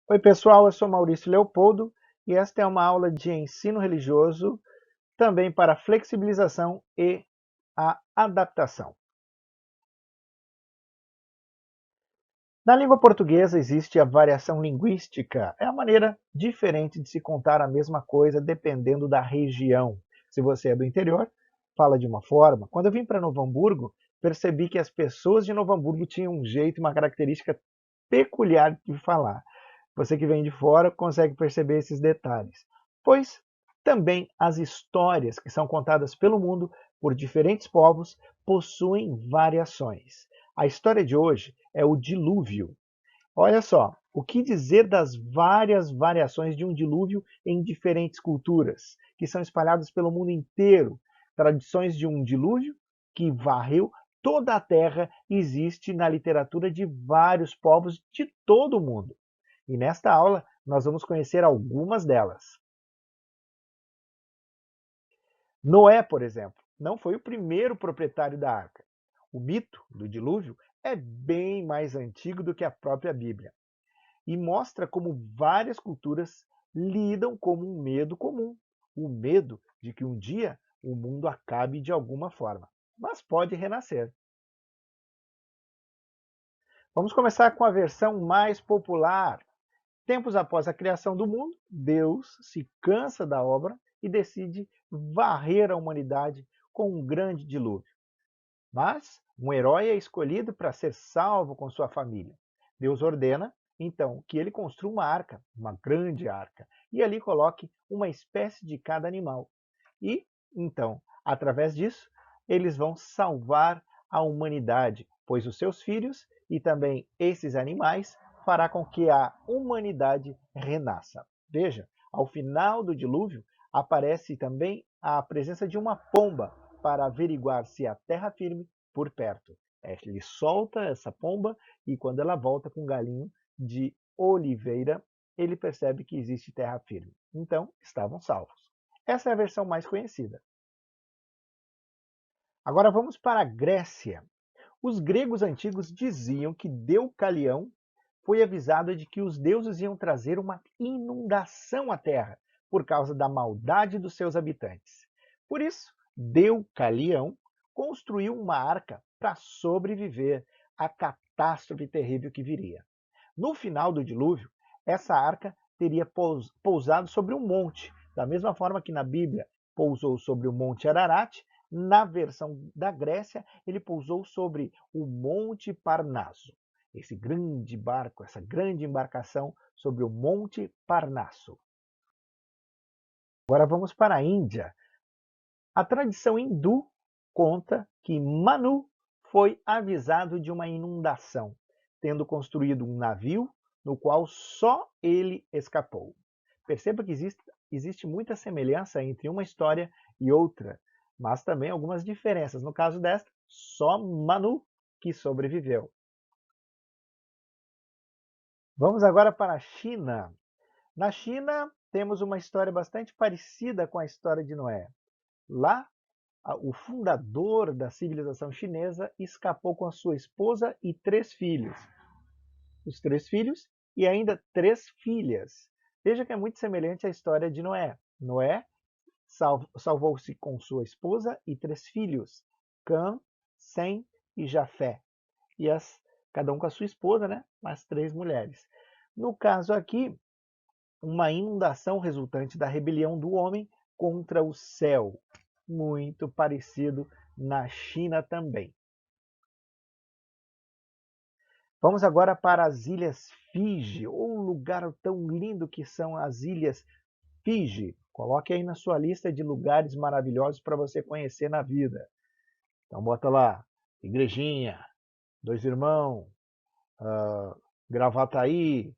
Oi, pessoal, eu sou Maurício Leopoldo e esta é uma aula de ensino religioso também para flexibilização e a adaptação. Na língua portuguesa existe a variação linguística, é a maneira diferente de se contar a mesma coisa dependendo da região. Se você é do interior, fala de uma forma. Quando eu vim para Novo Hamburgo, percebi que as pessoas de Novo Hamburgo tinham um jeito, uma característica peculiar de falar. Você que vem de fora consegue perceber esses detalhes, pois também as histórias que são contadas pelo mundo por diferentes povos possuem variações. A história de hoje é o dilúvio. Olha só, o que dizer das várias variações de um dilúvio em diferentes culturas, que são espalhadas pelo mundo inteiro. Tradições de um dilúvio que varreu toda a Terra existe na literatura de vários povos de todo o mundo. E nesta aula nós vamos conhecer algumas delas. Noé, por exemplo, não foi o primeiro proprietário da arca. O mito do dilúvio é bem mais antigo do que a própria Bíblia e mostra como várias culturas lidam com um medo comum, o medo de que um dia o mundo acabe de alguma forma, mas pode renascer. Vamos começar com a versão mais popular. Tempos após a criação do mundo, Deus se cansa da obra e decide varrer a humanidade com um grande dilúvio. Mas um herói é escolhido para ser salvo com sua família. Deus ordena, então, que ele construa uma arca, uma grande arca, e ali coloque uma espécie de cada animal. E, então, através disso, eles vão salvar a humanidade, pois os seus filhos e também esses animais fará com que a humanidade renasça. Veja, ao final do dilúvio aparece também a presença de uma pomba para averiguar se há terra firme por perto. Ele solta essa pomba e quando ela volta com um galinho de oliveira, ele percebe que existe terra firme. Então, estavam salvos. Essa é a versão mais conhecida. Agora vamos para a Grécia. Os gregos antigos diziam que Deucalião foi avisado de que os deuses iam trazer uma inundação à terra por causa da maldade dos seus habitantes. Por isso, Deucalião construiu uma arca para sobreviver à catástrofe terrível que viria. No final do dilúvio, essa arca teria pousado sobre um monte, da mesma forma que na Bíblia pousou sobre o Monte Ararat. Na versão da Grécia, ele pousou sobre o Monte Parnaso. Esse grande barco, essa grande embarcação sobre o Monte Parnaso. Agora vamos para a Índia. A tradição hindu conta que Manu foi avisado de uma inundação, tendo construído um navio no qual só ele escapou. Perceba que existe muita semelhança entre uma história e outra, mas também algumas diferenças. No caso desta, só Manu que sobreviveu. Vamos agora para a China. Na China, temos uma história bastante parecida com a história de Noé. Lá, o fundador da civilização chinesa escapou com a sua esposa e 3 filhos. Os 3 filhos e ainda 3 filhas. Veja que é muito semelhante à história de Noé. Noé salvou-se com sua esposa e 3 filhos, Cã, Sem e Jafé. E cada um com a sua esposa, né? As 3 mulheres. No caso aqui, uma inundação resultante da rebelião do homem contra o céu. Muito parecido na China também. Vamos agora para as Ilhas Fiji, um lugar tão lindo que são as Ilhas Fiji. Coloque aí na sua lista de lugares maravilhosos para você conhecer na vida. Então bota lá, Igrejinha, Dois Irmãos, Gravataí,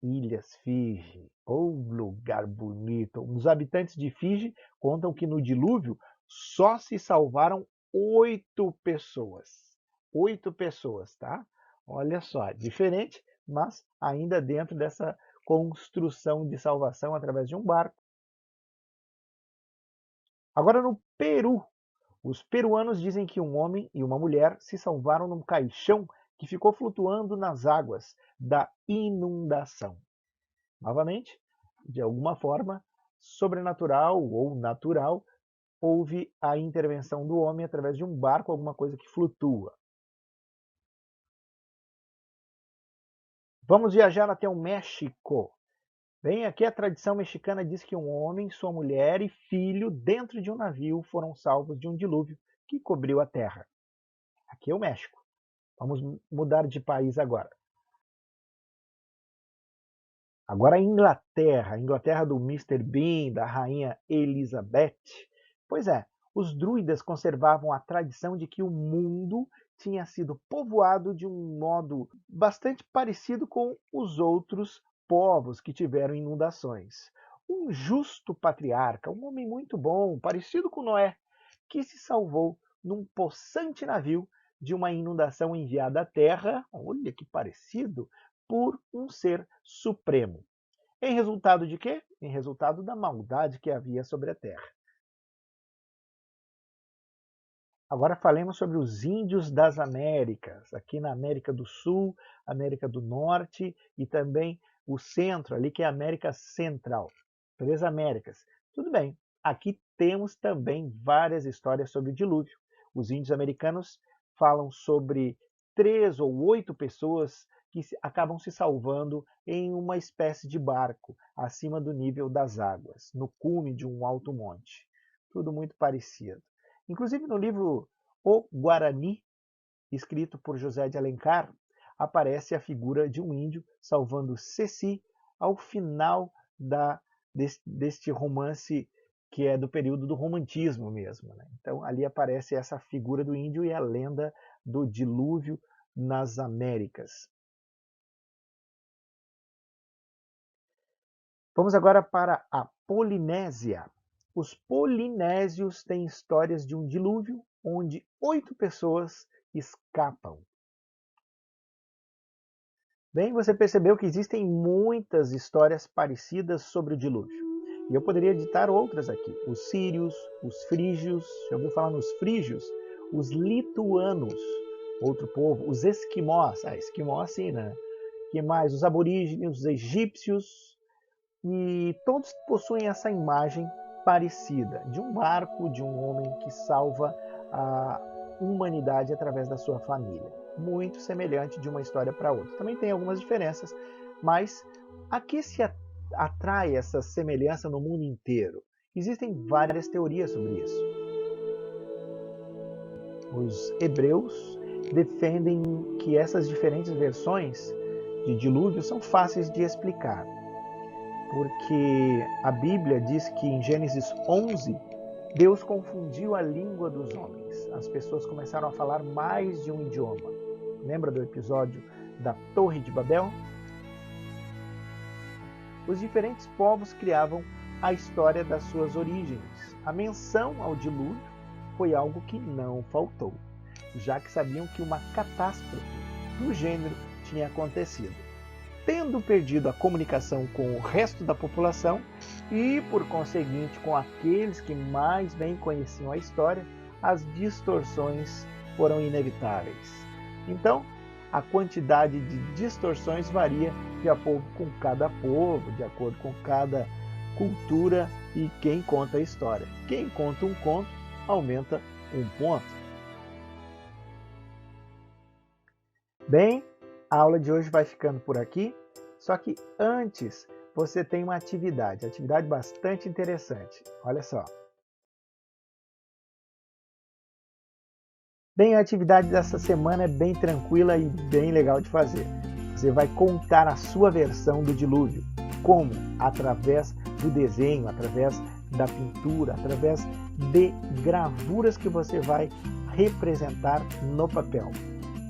Ilhas Fiji. Oh, lugar bonito. Os habitantes de Fiji contam que no dilúvio só se salvaram 8 pessoas. 8 pessoas, tá? Olha só, diferente, mas ainda dentro dessa construção de salvação através de um barco. Agora no Peru, os peruanos dizem que um homem e uma mulher se salvaram num caixão que ficou flutuando nas águas da inundação. Novamente, de alguma forma, sobrenatural ou natural, houve a intervenção do homem através de um barco, alguma coisa que flutua. Vamos viajar até o México. Bem, aqui a tradição mexicana diz que um homem, sua mulher e filho dentro de um navio foram salvos de um dilúvio que cobriu a terra. Aqui é o México. Vamos mudar de país agora. Agora a Inglaterra, a Inglaterra do Mr. Bean, da rainha Elizabeth. Pois é, os druidas conservavam a tradição de que o mundo tinha sido povoado de um modo bastante parecido com os outros povos que tiveram inundações. Um justo patriarca, um homem muito bom, parecido com Noé, que se salvou num possante navio de uma inundação enviada à terra, olha que parecido, por um ser supremo. Em resultado de quê? Em resultado da maldade que havia sobre a terra. Agora falemos sobre os índios das Américas, aqui na América do Sul, América do Norte e também o centro, ali que é a América Central. 3 Américas. Tudo bem, aqui temos também várias histórias sobre o dilúvio. Os índios americanos falam sobre 3 ou 8 pessoas que acabam se salvando em uma espécie de barco acima do nível das águas, no cume de um alto monte. Tudo muito parecido. Inclusive no livro O Guarani, escrito por José de Alencar, aparece a figura de um índio salvando Ceci ao final deste romance que é do período do romantismo mesmo. Né? Então ali aparece essa figura do índio e a lenda do dilúvio nas Américas. Vamos agora para a Polinésia. Os polinésios têm histórias de um dilúvio onde 8 pessoas escapam. Bem, você percebeu que existem muitas histórias parecidas sobre o dilúvio. E eu poderia ditar outras aqui. Os sírios, os frígios, já ouviu falar nos frígios? Os lituanos, outro povo, os esquimós, esquimós sim, né? Que mais? Os aborígenes, os egípcios, e todos possuem essa imagem parecida de um barco, de um homem que salva a humanidade através da sua família. Muito semelhante de uma história para outra. Também tem algumas diferenças, mas a que se atrai essa semelhança no mundo inteiro? Existem várias teorias sobre isso. Os hebreus defendem que essas diferentes versões de dilúvio são fáceis de explicar, porque a Bíblia diz que em Gênesis 11, Deus confundiu a língua dos homens. As pessoas começaram a falar mais de um idioma. Lembra do episódio da Torre de Babel? Os diferentes povos criavam a história das suas origens. A menção ao dilúvio foi algo que não faltou, já que sabiam que uma catástrofe do gênero tinha acontecido, tendo perdido a comunicação com o resto da população e, por conseguinte, com aqueles que mais bem conheciam a história, as distorções foram inevitáveis. Então, a quantidade de distorções varia de acordo com cada povo, de acordo com cada cultura e quem conta a história. Quem conta um conto, aumenta um ponto. Bem, a aula de hoje vai ficando por aqui, só que antes você tem uma atividade bastante interessante. Olha só. Bem, a atividade dessa semana é bem tranquila e bem legal de fazer. Você vai contar a sua versão do dilúvio. Como? Através do desenho, através da pintura, através de gravuras que você vai representar no papel.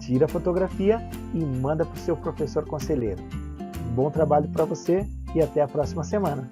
Tira a fotografia e manda para o seu professor conselheiro. Bom trabalho para você e até a próxima semana.